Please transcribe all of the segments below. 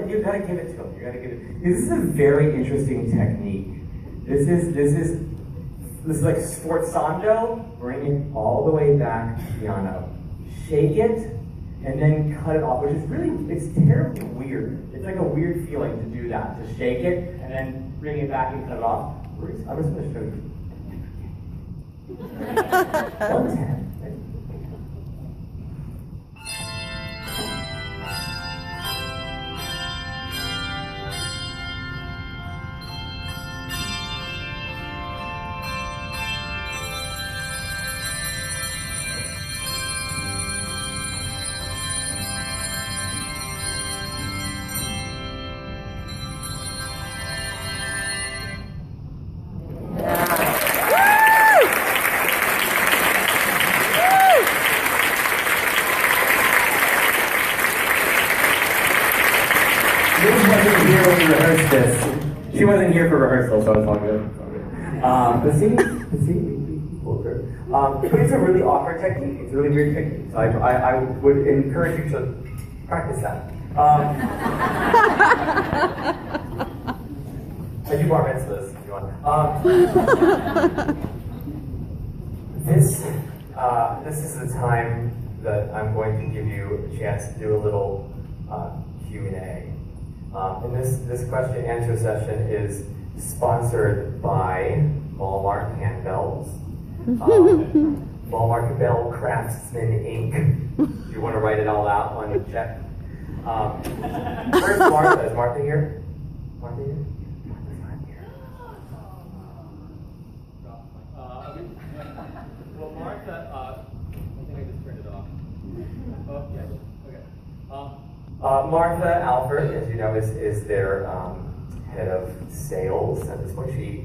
You gotta give it to him. You gotta give it. This is a very interesting technique. This is like sforzando. Bring it all the way back to piano. Shake it, and then cut it off, which is really, it's terribly weird. It's like a weird feeling to do that, to shake it, and then bring it back and cut it off. I'm just going to show you. 110. She wasn't here for rehearsal, so it's all good. But it's a really awkward technique. It's a really weird technique. So I would encourage you to practice that. I do bar mitzvahs if you want. This is the time that I'm going to give you a chance to do a little Q&A. And this question and answer session is sponsored by Walmart Handbells, Walmart Bell Craftsman Inc. If you want to write it all out on your check. Where's Martha? Is Martha here? Martha here? Martha's not here. Well, Martha, I think I just turned it off. Oh, yeah. Okay. Martha Alford, as you know, is their head of sales at this point. She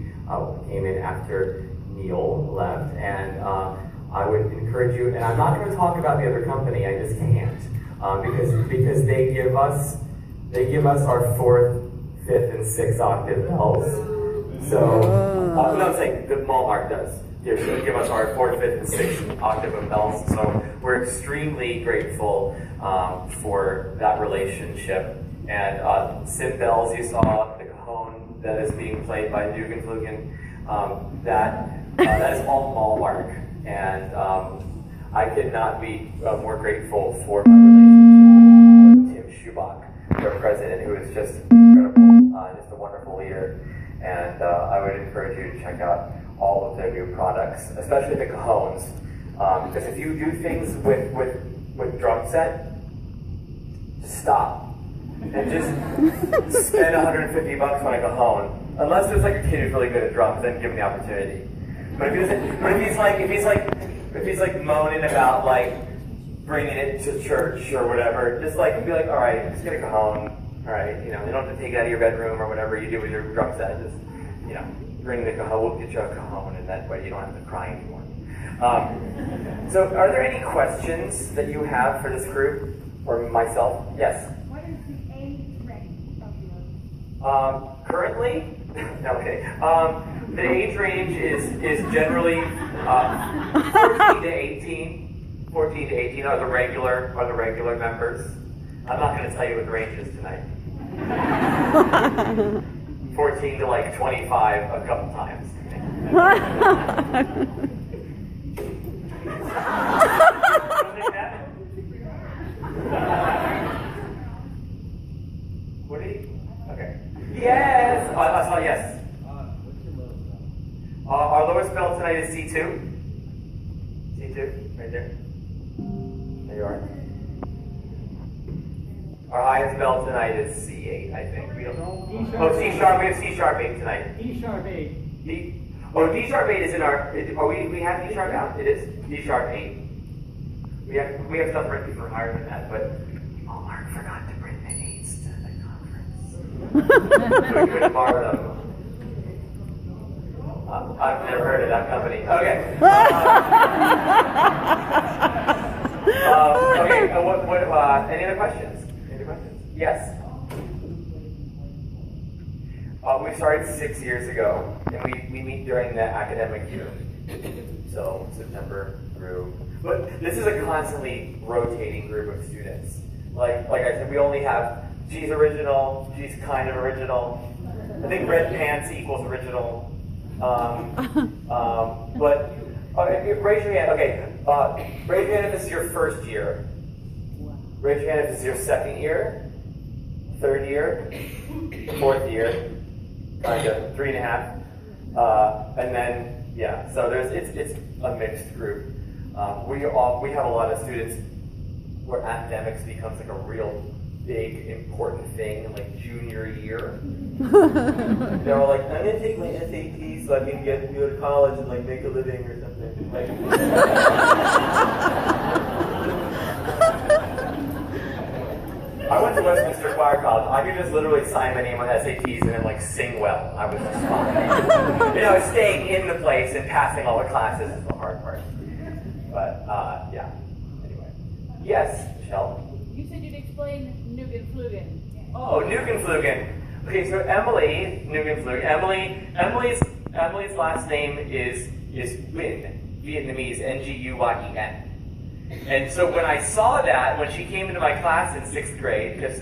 came in after Neil left, and I would encourage you, and I'm not going to talk about the other company, I just can't, because they give us our 4th, 5th, and 6th octave bells. So, no, I'm saying the Walmart does. Give us our 4th, 5th, and 6th octave of bells. So we're extremely grateful for that relationship. And Sim bells, you saw the cajon that is being played by Dugan that is all Walmart. And I could not be more grateful for my relationship with Tim Schubach, their president, who is just incredible, just a wonderful leader. And I would encourage you to check out all of their new products, especially the cajones. Because if you do things with drum set, just stop. And just spend $150 on a cajon. Unless there's like a kid who's really good at drums, then give him the opportunity. But if he's like moaning about like bringing it to church or whatever, just like be like, all right, just get a cajon. All right, you know, you don't have to take it out of your bedroom or whatever you do with your drum set. Just, you know, bring the cajon. We'll get you a cajon, and that way you don't have to cry anymore. So, are there any questions that you have for this group or myself? Yes. What is the age range of yours? Currently, no, okay. The age range is generally 14 to 18. 14 to 18 are the regular members. I'm not going to tell you what the range is tonight. 14 to like 25 a couple times. What do you? Okay. Yes. I saw yes. What's your lowest bell? Our lowest bell tonight is C2. C2, right there. There you are. Our highest bell tonight is C8, I think. We don't know. C sharp. We have C sharp 8 tonight. D sharp 8. D sharp 8 is in our. We have D sharp out. It is D sharp 8. We have stuff written for higher than that, but Mark forgot to bring the 8s to the conference. So we couldn't borrow them. I've never heard of that company. Okay. Okay. Any other questions? Yes. We started 6 years ago, and we meet during the academic year, so September through. But this is a constantly rotating group of students. Like I said, we only have, she's original, she's kind of original. I think red pants equals original. But raise your hand. Okay, raise your hand if this is your first year. Raise your hand if this is your second year, third year, fourth year, kind of 3.5, and then yeah. So it's a mixed group. We have a lot of students where academics becomes like a real big important thing in like junior year. They're all like, I'm gonna take my SAT so I can go to college and like make a living or something. Like, I went to Westminster Choir College. I could just literally sign my name on SATs and then like sing well. I was just fine. You know, staying in the place and passing all the classes is the hard part. But yeah. Anyway, yes, Michelle. You said you'd explain Nugenflugen. Oh, Nugenflugen. Okay, so Emily Nugenflugen. Emily's last name is Nguyen, Vietnamese, Nguyen. And so when I saw that, when she came into my class in 6th grade, because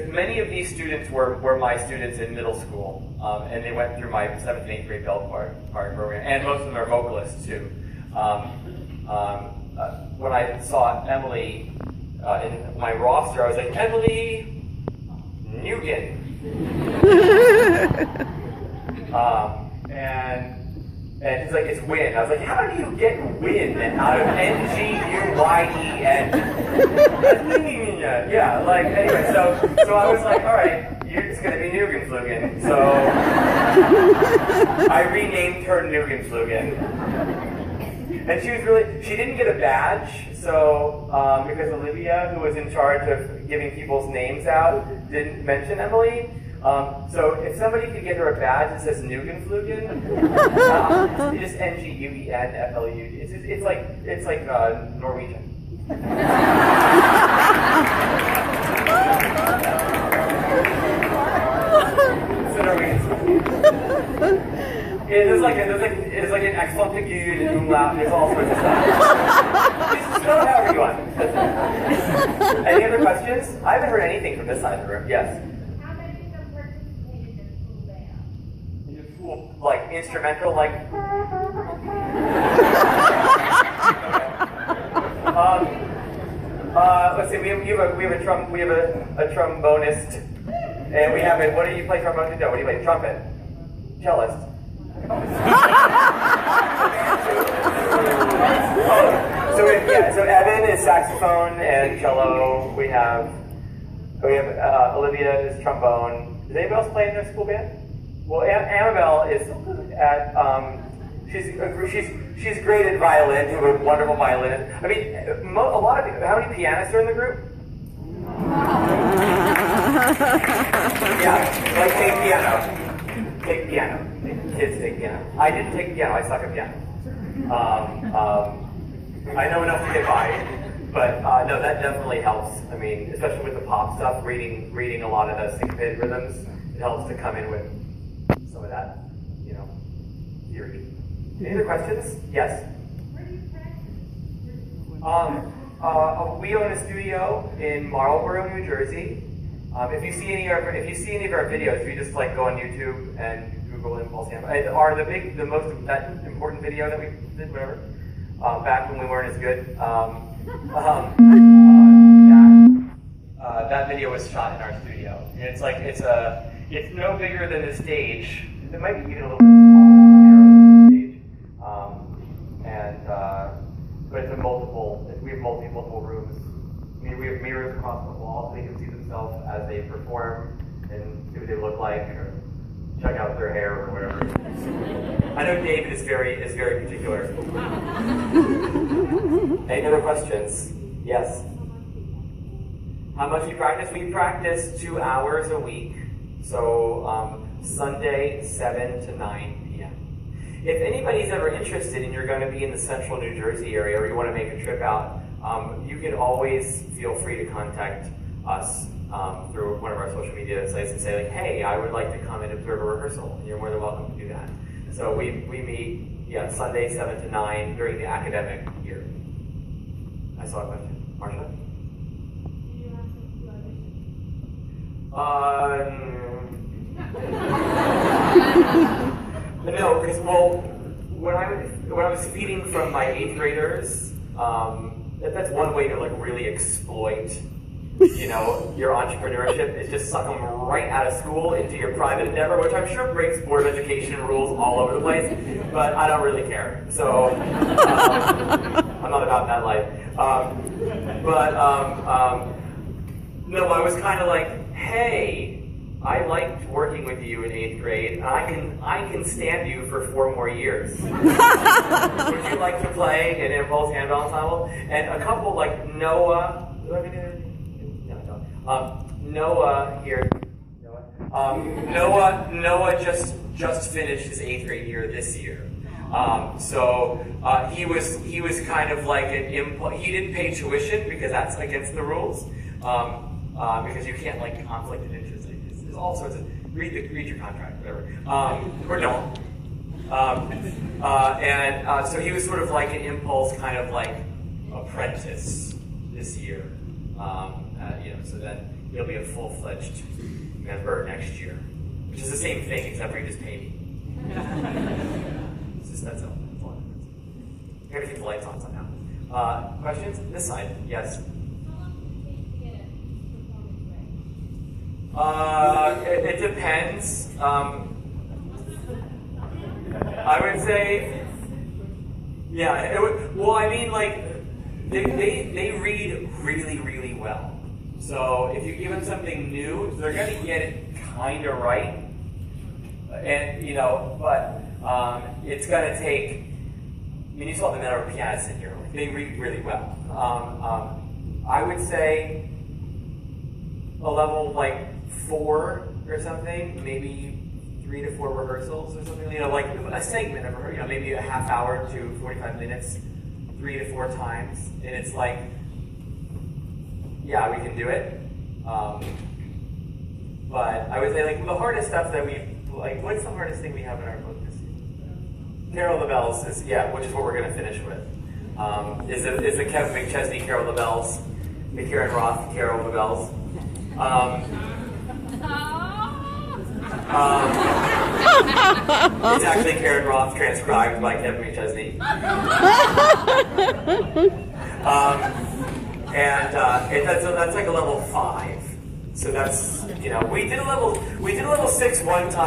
many of these students were my students in middle school, and they went through my 7th and 8th grade bell choir program, and most of them are vocalists too. When I saw Emily in my roster, I was like, Emily Nguyen. And he's like, it's Win. I was like, how do you get Win out of Nguyen? Yeah, like, anyway, so I was like, all right, it's going to be Nugenflugen. So I renamed her Nugenflugen. And she didn't get a badge, so, because Olivia, who was in charge of giving people's names out, didn't mention Emily. So if somebody could get her a badge that says Nugenflugen, it's just Nguenflug. It's like Norwegian. It's a Norwegian. There's like an excellent figure and umlaut. There's all sorts of stuff. Just spell it however you want. Any other questions? I haven't heard anything from this side of the room. Yes. How many of them participated in school band? In your school, like instrumental, like. Let's see. We have a trombonist, and we have a. What do you play trombone? No, what do you play? Trumpet. Cellist. So Evan is saxophone and cello. We have Olivia is trombone. Does anybody else play in their school band? Well, Annabelle is at she's great at violin. She's a wonderful violinist. I mean, a lot of people. How many pianists are in the group? Yeah, like take piano. Kids take piano. I didn't take piano. I suck at piano. I know enough to get by, but no, that definitely helps. I mean, especially with the pop stuff, reading a lot of those syncopated rhythms, it helps to come in with some of that, theory. Any other questions? Yes. Where do you practice? We own a studio in Marlborough, New Jersey. If you see any of our videos, you just like go on YouTube and Google 8mpulse9. The most important video that we did, whatever. Back when we weren't as good. That video was shot in our studio. And it's no bigger than the stage. It might be even a little bit smaller, more narrow than the stage. But it's we have multiple rooms. I mean, we have mirrors across the wall so they can see themselves as they perform and see what they look like, or check out their hair or whatever. I know David is very particular. Any other questions? Yes. How much we practice? We practice 2 hours a week. So Sunday, 7 to 9 p.m. If anybody's ever interested and you're going to be in the central New Jersey area or you want to make a trip out, you can always feel free to contact us through one of our social media sites and say, like, hey, I would like to come and observe a rehearsal. And you're more than welcome to do that. So we meet Sunday 7 to 9 during the academic year. saw a question. Marsha? No, because when I was feeding from my 8th graders, that's one way to like really exploit, your entrepreneurship is just suck them right out of school into your private endeavor, which I'm sure breaks board of education rules all over the place, but I don't really care. So I'm not about that life. No, I was kind of like, hey, I liked working with you in 8th grade, and I can stand you for 4 more years. Would you like to play an Impulse Handball Ensemble? And a couple like Noah, Noah here. Noah just finished his 8th grade year this year. He was kind of like an impulse. He didn't pay tuition because that's against the rules. Because you can't like conflict of interest. There's all sorts of read your contract, whatever, or don't. So he was sort of like an impulse kind of like apprentice this year. So then he'll be a full-fledged member next year, which is the same thing except for you just pay me. That's all. I gotta keep the lights on somehow. Questions? This side, yes. It depends. I would say, yeah. They read really, really well. So if you give them something new, they're going to get it kind of right. And but it's going to take. You saw the number of pianists in here. They read really well. I would say a level like 4 or something, maybe 3 to 4 rehearsals or something, like a segment of maybe a half hour to 45 minutes, 3 to 4 times, and it's like, yeah, we can do it. But I would say like the hardest stuff that what's the hardest thing we have in our book this year? Carol of the Bells is, which is what we're going to finish with. Is the Kevin McChesney Carol of the Bells, the Karen Roth Carol of the Bells. It's actually Karen Roth transcribed by Kevin McChesney. That's like a level 5. So that's we did a level 6 one time.